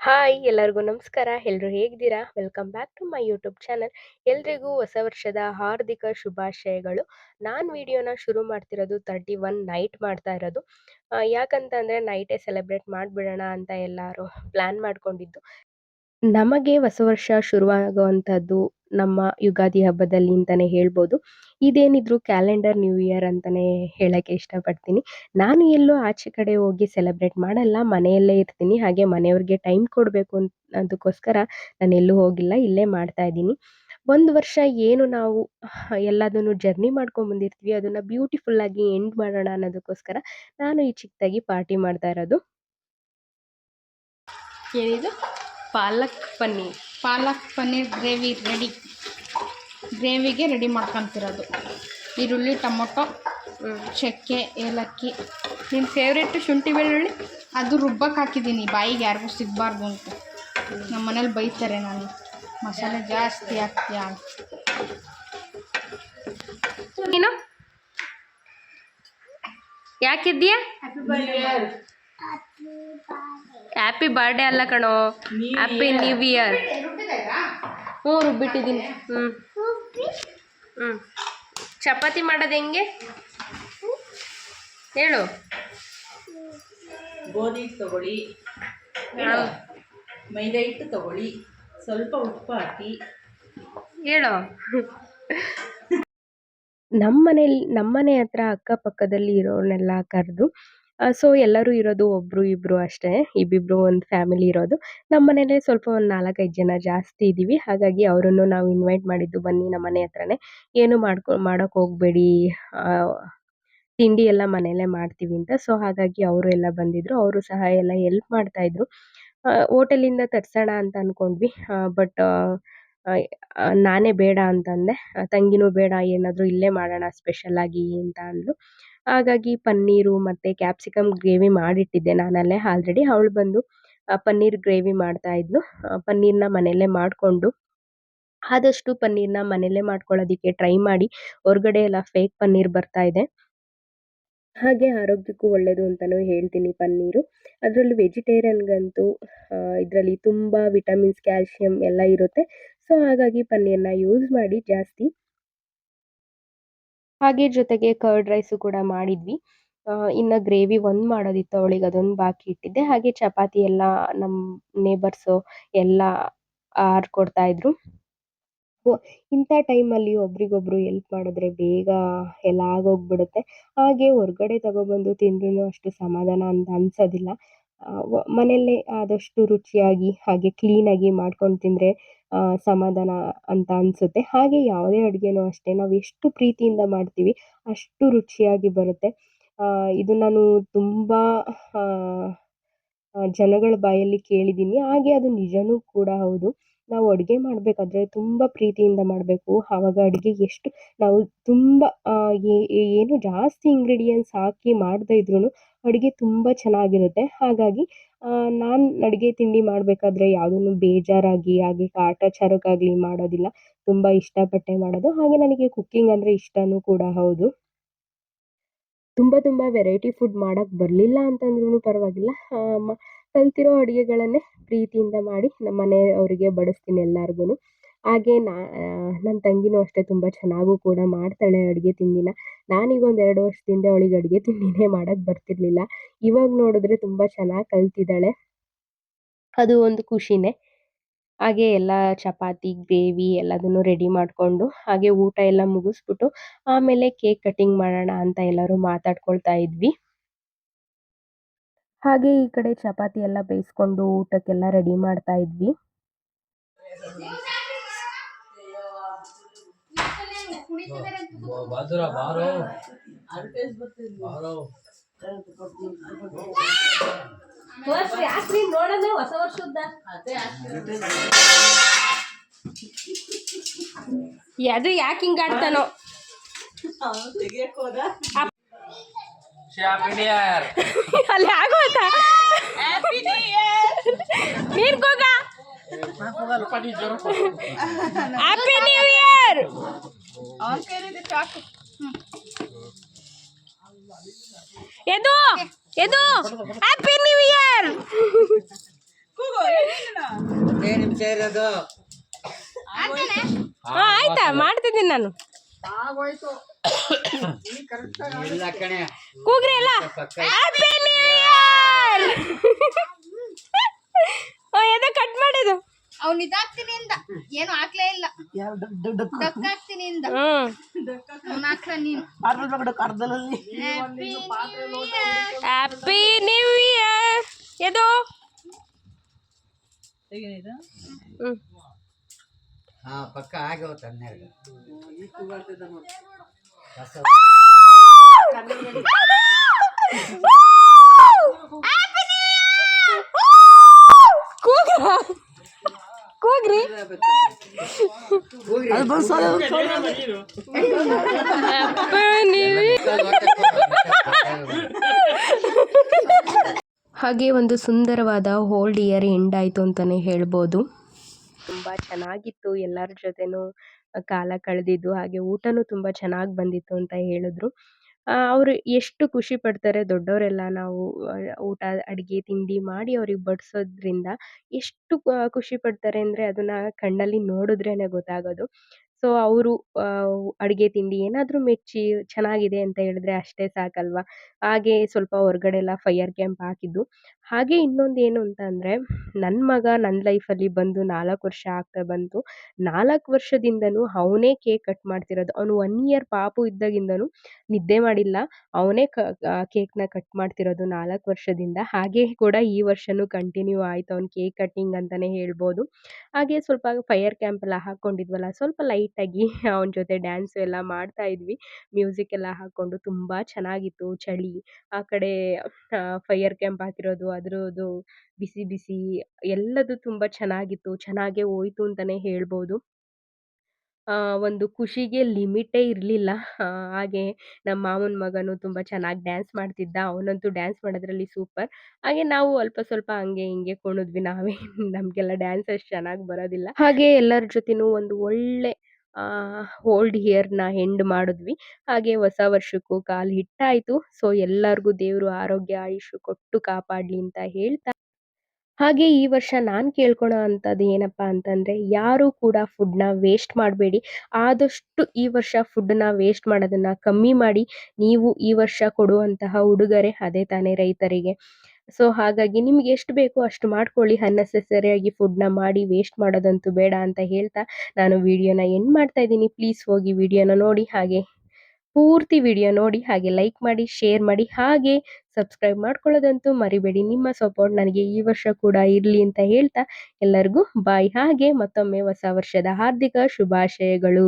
Hi ಎಲ್ಲರಿಗೂ ನಮಸ್ಕಾರ. ಎಲ್ಲರೂ ಹೇಗಿದ್ದೀರಾ? Welcome back to my YouTube channel. ಎಲ್ರಿಗೂ ಹೊಸ ವರ್ಷದ ಹಾರ್ದಿಕ ಶುಭಾಶಯಗಳು. ನಾನು ವಿಡಿಯೋನ ಶುರು ಮಾಡ್ತಿರೋದು 31 ನೈಟ್ ಮಾಡ್ತಾ ಇರೋದು. ಯಾಕಂತಂದರೆ ನೈಟೇ ಸೆಲೆಬ್ರೇಟ್ ಮಾಡಿಬಿಡೋಣ ಅಂತ ಎಲ್ಲರೂ ಪ್ಲ್ಯಾನ್ ಮಾಡ್ಕೊಂಡಿದ್ದು. ನಮಗೆ ಹೊಸ ವರ್ಷ ಶುರುವಾಗುವಂಥದ್ದು ನಮ್ಮ ಯುಗಾದಿ ಹಬ್ಬದಲ್ಲಿ ಅಂತಲೇ ಹೇಳ್ಬೋದು. ಇದೇನಿದ್ರು ಕ್ಯಾಲೆಂಡರ್ ನ್ಯೂ ಇಯರ್ ಅಂತಲೇ ಹೇಳೋಕ್ಕೆ ಇಷ್ಟಪಡ್ತೀನಿ. ನಾನು ಎಲ್ಲೂ ಆಚೆ ಕಡೆ ಹೋಗಿ ಸೆಲೆಬ್ರೇಟ್ ಮಾಡಲ್ಲ, ಮನೆಯಲ್ಲೇ ಇರ್ತೀನಿ. ಹಾಗೆ ಮನೆಯವ್ರಿಗೆ ಟೈಮ್ ಕೊಡಬೇಕು ಅದಕ್ಕೋಸ್ಕರ ನಾನೆಲ್ಲೂ ಹೋಗಿಲ್ಲ, ಇಲ್ಲೇ ಮಾಡ್ತಾ ಇದ್ದೀನಿ. ಒಂದು ವರ್ಷ ಏನು ನಾವು ಎಲ್ಲದನ್ನು ಜರ್ನಿ ಮಾಡ್ಕೊಂಬಂದಿರ್ತೀವಿ ಅದನ್ನು ಬ್ಯೂಟಿಫುಲ್ಲಾಗಿ ಎಂಡ್ ಮಾಡೋಣ ಅನ್ನೋದಕ್ಕೋಸ್ಕರ ನಾನು ಈ ಚಿಕ್ಕದಾಗಿ ಪಾರ್ಟಿ ಮಾಡ್ತಾ ಇರೋದು. ಏನಿದು? Palak paneer gravy ಗ್ರೇವಿಗೆ ready ಮಾಡ್ಕೊತಿರೋದು. ಈರುಳ್ಳಿ, ಟೊಮೊಟೊ, ಚಕ್ಕೆ, ಏಲಕ್ಕಿ. ನಿನ್ನ ಫೇವ್ರೆಟ್ ಶುಂಠಿ ಬೆಳ್ಳುಳ್ಳಿ? ಅದು ರುಬ್ಬಕ್ಕೆ ಹಾಕಿದ್ದೀನಿ, ಬಾಯಿಗೆ ಯಾರಿಗೂ ಸಿಗಬಾರ್ದು ಅಂತ. ನಮ್ಮ ಮನೇಲಿ ಬೈತಾರೆ ನಾನು ಮಸಾಲೆ ಜಾಸ್ತಿ ಹಾಕ್ತೀಯಾ ಅಂತ. ನೀನು ಯಾಕಿದ್ದೀಯಾ? ಹ್ಯಾಪಿ ಬರ್ಡೇ ಅಲ್ಲ ಕಣೋ, ಹ್ಯಾಪಿ ನ್ಯೂ ಇಯರ್. ಹ್ಞೂ ರುಬ್ಬಿಟ್ಟಿದ್ದೀನಿ. ಚಪಾತಿ ಮಾಡೋದು ಹೆಂಗೆ ಹೇಳು? ಗೋಧಿ ಹಿಟ್ಟು ತಗೊಳ್ಳಿ, ಮೈದಾ ಹಿಟ್ಟು ತಗೊಳ್ಳಿ, ಸ್ವಲ್ಪ ಉಪ್ಪು ಹಾಕಿ ಹೇಳು. ನಮ್ಮನೆ ಹತ್ರ ಅಕ್ಕಪಕ್ಕದಲ್ಲಿ ಇರೋರ್ನೆಲ್ಲ ಕರೆದು, ಸೊ ಎಲ್ಲರೂ ಇರೋದು ಒಬ್ಬರು ಇಬ್ಬರು ಅಷ್ಟೇ, ಇಬ್ಬಿಬ್ಬರು ಒಂದು ಫ್ಯಾಮಿಲಿ ಇರೋದು. ನಮ್ಮ ಮನೇಲೇ ಸ್ವಲ್ಪ ಒಂದು 4-5 ಜನ ಜಾಸ್ತಿ ಇದ್ದೀವಿ. ಹಾಗಾಗಿ ಅವರನ್ನು ನಾವು ಇನ್ವೈಟ್ ಮಾಡಿದ್ದು, ಬನ್ನಿ ನಮ್ಮ ಮನೆ ಹತ್ರನೇ, ಏನು ಮಾಡೋಕ್ಕೆ ಹೋಗಬೇಡಿ, ತಿಂಡಿ ಎಲ್ಲ ಮನೆಯಲ್ಲೇ ಮಾಡ್ತೀವಿ ಅಂತ. ಸೊ ಹಾಗಾಗಿ ಅವರು ಎಲ್ಲ ಬಂದಿದ್ದರು. ಅವರು ಸಹ ಎಲ್ಲ ಹೆಲ್ಪ್ ಮಾಡ್ತಾಯಿದ್ರು. ಹೋಟೆಲಿಂದ ತರಿಸೋಣ ಅಂತ ಅಂದ್ಕೊಂಡ್ವಿ, ಬಟ್ ನಾನೇ ಬೇಡ ಅಂತಂದೆ. ತಂಗಿನೂ ಬೇಡ, ಏನಾದರೂ ಇಲ್ಲೇ ಮಾಡೋಣ ಸ್ಪೆಷಲಾಗಿ ಅಂತ ಅಂದ್ಲು. ಹಾಗಾಗಿ ಪನ್ನೀರು ಮತ್ತು ಕ್ಯಾಪ್ಸಿಕಮ್ ಗ್ರೇವಿ ಮಾಡಿಟ್ಟಿದ್ದೆ ನಾನಲ್ಲೇ ಆಲ್ರೆಡಿ. ಅವಳು ಬಂದು ಪನ್ನೀರ್ ಗ್ರೇವಿ ಮಾಡ್ತಾಯಿದ್ಲು. ಪನ್ನೀರನ್ನ ಮನೆಯಲ್ಲೇ ಮಾಡಿಕೊಂಡು, ಆದಷ್ಟು ಪನ್ನೀರನ್ನ ಮನೆಯಲ್ಲೇ ಮಾಡ್ಕೊಳ್ಳೋದಕ್ಕೆ ಟ್ರೈ ಮಾಡಿ. ಹೊರಗಡೆ ಎಲ್ಲ ಫೇಕ್ ಪನ್ನೀರ್ ಬರ್ತಾ ಇದೆ. ಹಾಗೆ ಆರೋಗ್ಯಕ್ಕೂ ಒಳ್ಳೆಯದು ಅಂತಲೂ ಹೇಳ್ತೀನಿ ಪನ್ನೀರು. ಅದರಲ್ಲೂ ವೆಜಿಟೇರಿಯನ್ಗಂತೂ ಇದರಲ್ಲಿ ತುಂಬ ವಿಟಮಿನ್ಸ್, ಕ್ಯಾಲ್ಶಿಯಂ ಎಲ್ಲ ಇರುತ್ತೆ. ಸೊ ಹಾಗಾಗಿ ಪನ್ನೀರನ್ನ ಯೂಸ್ ಮಾಡಿ ಜಾಸ್ತಿ. ಹಾಗೆ ಜೊತೆಗೆ ಕರ್ಡ್ ರೈಸು ಕೂಡ ಮಾಡಿದ್ವಿ. ಇನ್ನು ಗ್ರೇವಿ ಒಂದು ಮಾಡೋದಿತ್ತು, ಅವಳಿಗೆ ಅದೊಂದು ಬಾಕಿ ಇಟ್ಟಿದ್ದೆ. ಹಾಗೆ ಚಪಾತಿ ಎಲ್ಲ ನಮ್ಮ ನೇಬರ್ಸು ಎಲ್ಲ ಆರ್ಕೊಡ್ತಾಯಿದ್ರು. ಇಂಥ ಟೈಮಲ್ಲಿ ಒಬ್ರಿಗೊಬ್ರು ಹೆಲ್ಪ್ ಮಾಡಿದ್ರೆ ಬೇಗ ಎಲ್ಲ ಆಗೋಗ್ಬಿಡುತ್ತೆ. ಹಾಗೆ ಹೊರ್ಗಡೆ ತಗೊಬಂದು ತಿಂದ್ರೂ ಅಷ್ಟು ಸಮಾಧಾನ ಅಂತ ಅನ್ಸೋದಿಲ್ಲ. ಮನೆಯಲ್ಲೇ ಆದಷ್ಟು ರುಚಿಯಾಗಿ ಹಾಗೆ ಕ್ಲೀನಾಗಿ ಮಾಡ್ಕೊಂಡು ತಿಂದರೆ ಸಮಾಧಾನ ಅಂತ ಅನಿಸುತ್ತೆ. ಹಾಗೆ ಯಾವುದೇ ಅಡುಗೆನೂ ಅಷ್ಟೇ, ನಾವು ಎಷ್ಟು ಪ್ರೀತಿಯಿಂದ ಮಾಡ್ತೀವಿ ಅಷ್ಟು ರುಚಿಯಾಗಿ ಬರುತ್ತೆ. ಇದು ನಾನು ತುಂಬ ಜನಗಳ ಬಾಯಲ್ಲಿ ಕೇಳಿದ್ದೀನಿ. ಹಾಗೆ ಅದು ನಿಜವೂ ಕೂಡ ಹೌದು. ನಾವು ಅಡುಗೆ ಮಾಡಬೇಕಾದ್ರೆ ತುಂಬ ಪ್ರೀತಿಯಿಂದ ಮಾಡಬೇಕು. ಆವಾಗ ಅಡುಗೆ ಎಷ್ಟು ನಾವು ತುಂಬ ಏನು ಜಾಸ್ತಿ ಇಂಗ್ರೀಡಿಯೆಂಟ್ಸ್ ಹಾಕಿ ಮಾಡದೇ ಇದ್ರೂ ಅಡುಗೆ ತುಂಬ ಚೆನ್ನಾಗಿರುತ್ತೆ. ಹಾಗಾಗಿ ನಾನು ಅಡುಗೆ ತಿಂಡಿ ಮಾಡಬೇಕಾದ್ರೆ ಯಾವುದನ್ನು ಬೇಜಾರಾಗಿ ಹಾಗೆ ಕಾಟಾಚಾರಕ್ಕಾಗಲಿ ಮಾಡೋದಿಲ್ಲ. ತುಂಬ ಇಷ್ಟಪಟ್ಟೇ ಮಾಡೋದು. ಹಾಗೆ ನನಗೆ ಕುಕ್ಕಿಂಗ್ ಅಂದರೆ ಇಷ್ಟವೂ ಕೂಡ ಹೌದು. ತುಂಬ ವೆರೈಟಿ ಫುಡ್ ಮಾಡೋಕ್ಕೆ ಬರಲಿಲ್ಲ ಅಂತಂದ್ರೂ ಪರವಾಗಿಲ್ಲ, ಕಲ್ತಿರೋ ಅಡುಗೆಗಳನ್ನೇ ಪ್ರೀತಿಯಿಂದ ಮಾಡಿ ನಮ್ಮ ಮನೆಯವರಿಗೆ ಬಡಿಸ್ತೀನಿ ಎಲ್ಲರಿಗೂ. ಹಾಗೆ ನನ್ನ ತಂಗಿನೂ ಅಷ್ಟೇ ತುಂಬ ಚೆನ್ನಾಗೂ ಕೂಡ ಮಾಡ್ತಾಳೆ ಅಡುಗೆ ತಿಂಡಿನ. ನಾನೀಗ ಒಂದು 2 ವರ್ಷದಿಂದ ಅವಳಿಗೆ ಅಡುಗೆ ತಿಂಡಿನೇ ಮಾಡೋಕ್ಕೆ ಬರ್ತಿರಲಿಲ್ಲ. ಇವಾಗ ನೋಡಿದ್ರೆ ತುಂಬ ಚೆನ್ನಾಗಿ ಕಲ್ತಿದ್ದಾಳೆ. ಅದು ಒಂದು ಖುಷಿನೇ. ಹಾಗೆ ಎಲ್ಲ ಚಪಾತಿ, ಗ್ರೇವಿ ಎಲ್ಲದನ್ನು ರೆಡಿ ಮಾಡಿಕೊಂಡು, ಹಾಗೆ ಊಟ ಎಲ್ಲ ಮುಗಿಸ್ಬಿಟ್ಟು ಆಮೇಲೆ ಕೇಕ್ ಕಟಿಂಗ್ ಮಾಡೋಣ ಅಂತ ಎಲ್ಲರೂ ಮಾತಾಡ್ಕೊಳ್ತಾ ಇದ್ವಿ. ಹಾಗೆ ಈ ಕಡೆ ಚಪಾತಿ ಎಲ್ಲ ಬೇಯಿಸ್ಕೊಂಡು ಊಟಕ್ಕೆಲ್ಲ ರೆಡಿ ಮಾಡ್ತಾ ಇದ್ವಿ. ನೋಡೋಣ ಹೊಸ ವರ್ಷದ ಅದು ಯಾಕೆ ಹಿಂಗೆ ಆಡ್ತಾನೋ. ಅಲ್ಲಿ ಆಗೋಯ್ತಾ? ನೀನ್ ಕೂಗ ಹ್ಯಾಪಿ ನ್ಯೂ ಇಯರ್. ಎದು ಎದು ಹ್ಯಾಪಿ ನ್ಯೂ ಇಯರ್. ಆಯ್ತಾ ಮಾಡ್ತಿದ್ದೀನಿ ನಾನು. ಕೂಗ್ರಿ ಎಲ್ಲ ಹ್ಯಾಪಿ ನ್ಯೂ ಇಯರ್. ಎದೆ ಕಟ್ ಮಾಡಿದ್ದು ಅವ್ನು ಇದಾಗ್ತೀನಿ ಅಂದ, ಏನು ಹಾಕ್ಲೇ ಇಲ್ಲ. ಡಕ್ ಹಾಕ್ತೀನಿ ಅಂದ, ಅವ್ನು ಹಾಕ್ಲ ನೀನು. Happy new year. ಎದು ಪಕ್ಕ ಆಗಿ ಹೋತ 12 ಕೂಗ್ರಿ. ಹಾಗೆ ಒಂದು ಸುಂದರವಾದ ಹೋಲ್ಡ್ ಇಯರ್ ಎಂಡ್ ಆಯಿತು ಅಂತಲೇ ಹೇಳ್ಬೋದು. ತುಂಬ ಚೆನ್ನಾಗಿತ್ತು, ಎಲ್ಲರ ಜೊತೆನೂ ಕಾಲ ಕಳೆದಿದ್ದು. ಹಾಗೆ ಊಟನೂ ತುಂಬ ಚೆನ್ನಾಗಿ ಬಂದಿತ್ತು ಅಂತ ಹೇಳಿದ್ರು. ಅವರು ಎಷ್ಟು ಖುಷಿ ಪಡ್ತಾರೆ ದೊಡ್ಡವರೆಲ್ಲ ನಾವು ಊಟ ಅಡುಗೆ ತಿಂಡಿ ಮಾಡಿ ಅವ್ರಿಗೆ ಬಡಿಸೋದ್ರಿಂದ ಎಷ್ಟು ಖುಷಿ ಪಡ್ತಾರೆ ಅಂದರೆ ಅದನ್ನು ಕಣ್ಣಲ್ಲಿ ನೋಡಿದ್ರೇ ಗೊತ್ತಾಗೋದು. ಸೊ ಅವರು ಅಡುಗೆ ತಿಂಡಿ ಏನಾದರೂ ಮೆಚ್ಚಿ ಚೆನ್ನಾಗಿದೆ ಅಂತ ಹೇಳಿದ್ರೆ ಅಷ್ಟೇ ಸಾಕಲ್ವಾ. ಹಾಗೆ ಸ್ವಲ್ಪ ಹೊರಗಡೆ ಎಲ್ಲ ಫೈರ್ ಕ್ಯಾಂಪ್ ಹಾಕಿದ್ದು. ಹಾಗೆ ಇನ್ನೊಂದು ಏನು ಅಂತ ಅಂದರೆ, ನನ್ನ ಮಗ ನನ್ನ ಲೈಫಲ್ಲಿ ಬಂದು 4 ವರ್ಷ ಆಗ್ತಾ ಬಂತು. 4 ವರ್ಷದಿಂದನೂ ಅವನೇ ಕೇಕ್ ಕಟ್ ಮಾಡ್ತಿರೋದು. ಅವನು 1 ಇಯರ್ ಪಾಪು ಇದ್ದಾಗಿಂದನೂ ನಿದ್ದೆ ಮಾಡಿಲ್ಲ. ಅವನೇ ಕೇಕ್‌ನ ಕಟ್ ಮಾಡ್ತಿರೋದು 4 ವರ್ಷದಿಂದ. ಹಾಗೆ ಕೂಡ ಈ ವರ್ಷನೂ ಕಂಟಿನ್ಯೂ ಆಯ್ತು ಅವ್ನ ಕೇಕ್ ಕಟ್ಟಿಂಗ್ ಅಂತಲೇ ಹೇಳ್ಬೋದು. ಹಾಗೆ ಸ್ವಲ್ಪ ಫೈರ್ ಕ್ಯಾಂಪ್ ಎಲ್ಲ ಹಾಕ್ಕೊಂಡಿದ್ವಲ್ಲ, ಸ್ವಲ್ಪ ಲೈಟಾಗಿ ಅವನ ಜೊತೆ ಡ್ಯಾನ್ಸು ಎಲ್ಲ ಮಾಡ್ತಾ ಇದ್ವಿ. ಮ್ಯೂಸಿಕ್ ಎಲ್ಲ ಹಾಕ್ಕೊಂಡು ತುಂಬ ಚೆನ್ನಾಗಿತ್ತು. ಚಳಿ, ಆ ಕಡೆ ಫೈರ್ ಕ್ಯಾಂಪ್ ಹಾಕಿರೋದು, ಅದ್ರದ್ದು ಬಿಸಿ ಬಿಸಿ ಎಲ್ಲದೂ ತುಂಬ ಚೆನ್ನಾಗಿತ್ತು. ಚೆನ್ನಾಗೇ ಹೋಯ್ತು ಅಂತಲೇ ಹೇಳ್ಬೋದು. ಒಂದು ಖುಷಿಗೆ ಲಿಮಿಟೇ ಇರಲಿಲ್ಲ. ಹಾಗೆ ನಮ್ಮ ಮಾವನ ಮಗನು ತುಂಬ ಚೆನ್ನಾಗಿ ಡ್ಯಾನ್ಸ್ ಮಾಡ್ತಿದ್ದ. ಅವನಂತೂ ಡ್ಯಾನ್ಸ್ ಮಾಡೋದ್ರಲ್ಲಿ ಸೂಪರ್. ಹಾಗೆ ನಾವು ಅಲ್ಪ ಸ್ವಲ್ಪ ಹಂಗೆ ಹಿಂಗೆ ಕುಣಿದ್ವಿ ನಾವೇ. ನಮಗೆಲ್ಲ ಡ್ಯಾನ್ಸ್ ಅಷ್ಟು ಚೆನ್ನಾಗಿ ಬರೋದಿಲ್ಲ. ಹಾಗೆ ಎಲ್ಲರ ಜೊತೆನೂ ಒಂದು ಒಳ್ಳೆ ಓಲ್ಡ್ ಇಯರ್‌ನ ಎಂಡ್ ಮಾಡಿದ್ವಿ. ಹಾಗೆ ಹೊಸ ವರ್ಷಕ್ಕೂ ಕಾಲು ಹಿಟ್ಟಾಯಿತು. ಸೊ ಎಲ್ಲರಿಗೂ ದೇವರು ಆರೋಗ್ಯ ಆಯುಷ್ಯ ಕೊಟ್ಟು ಕಾಪಾಡಲಿ ಅಂತ ಹೇಳ್ತಾ, ಹಾಗೆ ಈ ವರ್ಷ ನಾನು ಕೇಳ್ಕೊಳ್ಳೋ ಅಂಥದ್ದು ಏನಪ್ಪಾ ಅಂತಂದರೆ, ಯಾರೂ ಕೂಡ ಫುಡ್‌ನ ವೇಸ್ಟ್ ಮಾಡಬೇಡಿ. ಆದಷ್ಟು ಈ ವರ್ಷ ಫುಡ್‌ನ ವೇಸ್ಟ್ ಮಾಡೋದನ್ನು ಕಮ್ಮಿ ಮಾಡಿ. ನೀವು ಈ ವರ್ಷ ಕೊಡುವಂತಹ ಉಡುಗೊರೆ ಅದೇ ತಾನೇ ರೈತರಿಗೆ. ಸೊ ಹಾಗಾಗಿ ನಿಮ್ಗೆ ಎಷ್ಟು ಬೇಕೋ ಅಷ್ಟು ಮಾಡ್ಕೊಳ್ಳಿ. ಅನ್ನೆಸೆಸರಿಯಾಗಿ ಫುಡ್‌ನ ಮಾಡಿ ವೇಸ್ಟ್ ಮಾಡೋದಂತೂ ಬೇಡ ಅಂತ ಹೇಳ್ತಾ ನಾನು ವಿಡಿಯೋನ ಎಂಡ್ ಮಾಡ್ತಾ ಇದ್ದೀನಿ. ಪ್ಲೀಸ್ ಹೋಗಿ ವಿಡಿಯೋನ ನೋಡಿ, ಹಾಗೆ ಪೂರ್ತಿ ವಿಡಿಯೋ ನೋಡಿ, ಹಾಗೆ ಲೈಕ್ ಮಾಡಿ, ಶೇರ್ ಮಾಡಿ, ಹಾಗೆ ಸಬ್ಸ್ಕ್ರೈಬ್ ಮಾಡ್ಕೊಳ್ಳೋದಂತೂ ಮರಿಬೇಡಿ. ನಿಮ್ಮ ಸಪೋರ್ಟ್ ನನಗೆ ಈ ವರ್ಷ ಕೂಡ ಇರಲಿ ಅಂತ ಹೇಳ್ತಾ ಎಲ್ಲರಿಗೂ ಬಾಯ್. ಹಾಗೆ ಮತ್ತೊಮ್ಮೆ ಹೊಸ ವರ್ಷದ ಹಾರ್ದಿಕ ಶುಭಾಶಯಗಳು.